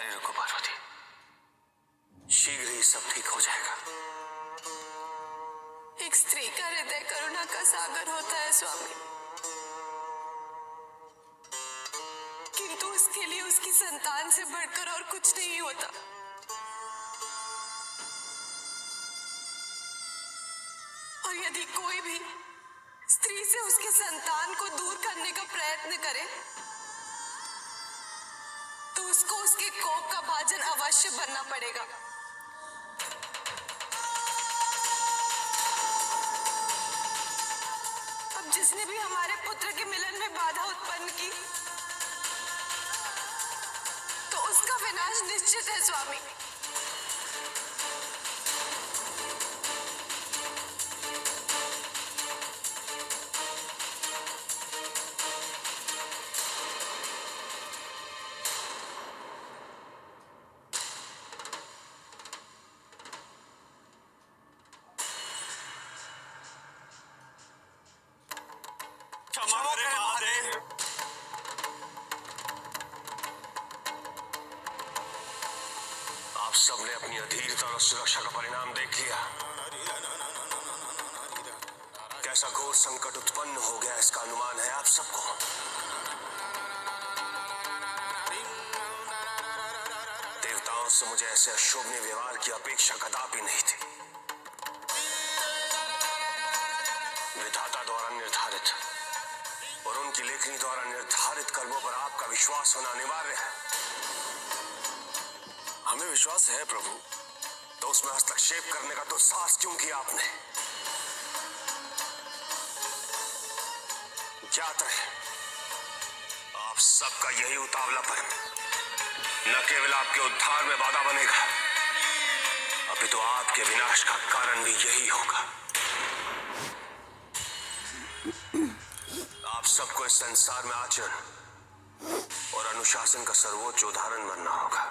तैयारी रखो पार्वती, शीघ्र ही सब ठीक हो जाएगा। एक स्त्री का हृदय करुणा का सागर होता है स्वामी, किंतु उसके लिए उसकी संतान से बढ़कर और कुछ नहीं होता। और यदि कोई भी स्त्री से उसके संतान को दूर करने का प्रयत्न करे तो उसको उसके कोप का भाजन अवश्य बनना पड़ेगा। अब जिसने भी हमारे पुत्र के मिलन में बाधा उत्पन्न की तो उसका विनाश निश्चित है स्वामी। क्षमा करें महादेव। आप सबने अपनी अधीरता और सुरक्षा का परिणाम देख लिया। कैसा घोर संकट उत्पन्न हो गया इसका अनुमान है आप सबको। देवताओं से मुझे ऐसे अशोभनीय व्यवहार की अपेक्षा कदापि नहीं थी। विधाता द्वारा निर्धारित और उनकी लेखनी द्वारा निर्धारित कर्मों पर आपका विश्वास होना अनिवार्य है। हमें विश्वास है प्रभु, तो उसमें हस्तक्षेप करने का तो साहस क्यों किया आपने? ज्ञात रहे आप सबका यही उतावलापन न केवल आपके उद्धार में बाधा बनेगा, अपितु आपके विनाश का कारण भी यही होगा। आप सबको इस संसार में आचरण और अनुशासन का सर्वोच्च उदाहरण बनना होगा।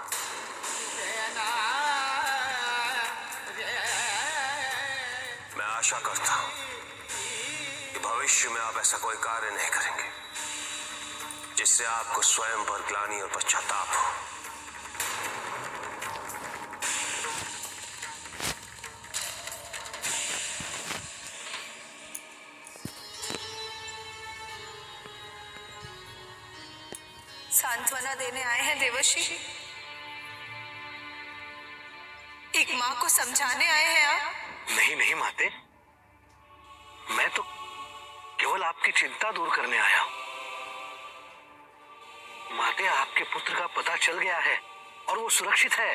मैं आशा करता हूं कि भविष्य में आप ऐसा कोई कार्य नहीं करेंगे जिससे आपको स्वयं पर ग्लानि और पश्चाताप हो। सांत्वना देने आए हैं देवर्षि? एक माँ को समझाने आए हैं आप? नहीं नहीं माते, मैं तो केवल आपकी चिंता दूर करने आया हूं। माते, आपके पुत्र का पता चल गया है और वो सुरक्षित है।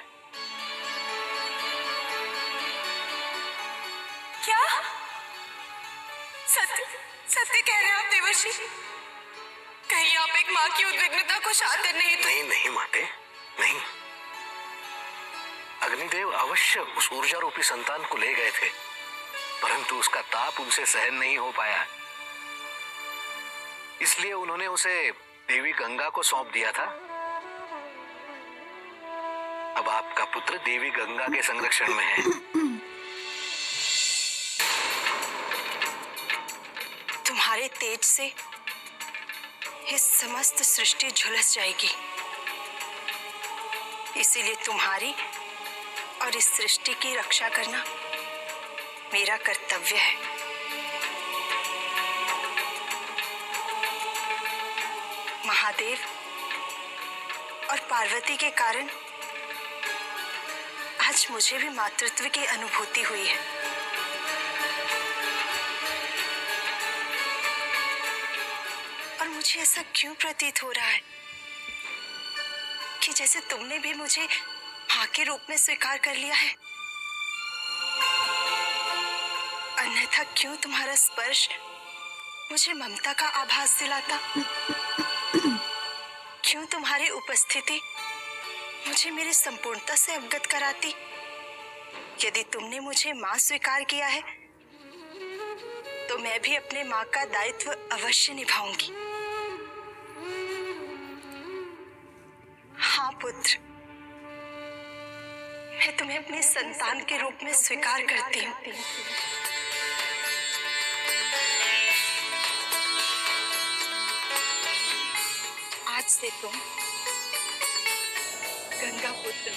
क्या? सत्य सत्य कह रहे हैं आप देवर्षि? कहीं आप एक माँ की उद्विग्नता को शांत नहीं तो? नहीं नहीं माते, नहीं। अग्निदेव अवश्य उस ऊर्जा रूपी संतान को ले गए थे, परंतु उसका ताप उनसे सहन नहीं हो पाया, इसलिए उन्होंने उसे देवी गंगा को सौंप दिया था। अब आपका पुत्र देवी गंगा के संरक्षण में है। तुम्हारे तेज से ये समस्त सृष्टि झुलस जाएगी, इसीलिए तुम्हारी और इस सृष्टि की रक्षा करना मेरा कर्तव्य है। महादेव और पार्वती के कारण आज मुझे भी मातृत्व की अनुभूति हुई है। और मुझे ऐसा क्यों प्रतीत हो रहा है कि जैसे तुमने भी मुझे मां के रूप में स्वीकार कर लिया है। अन्यथा क्यों तुम्हारा स्पर्श मुझे ममता का आभास दिलाता? क्यों तुम्हारी उपस्थिति मुझे मेरी संपूर्णता से अवगत कराती? यदि तुमने मुझे मां स्वीकार किया है तो मैं भी अपने मां का दायित्व अवश्य निभाऊंगी। हाँ पुत्र, मैं तुम्हें अपने संतान के रूप में स्वीकार करती हूँ। आज से तुम गंगा पुत्र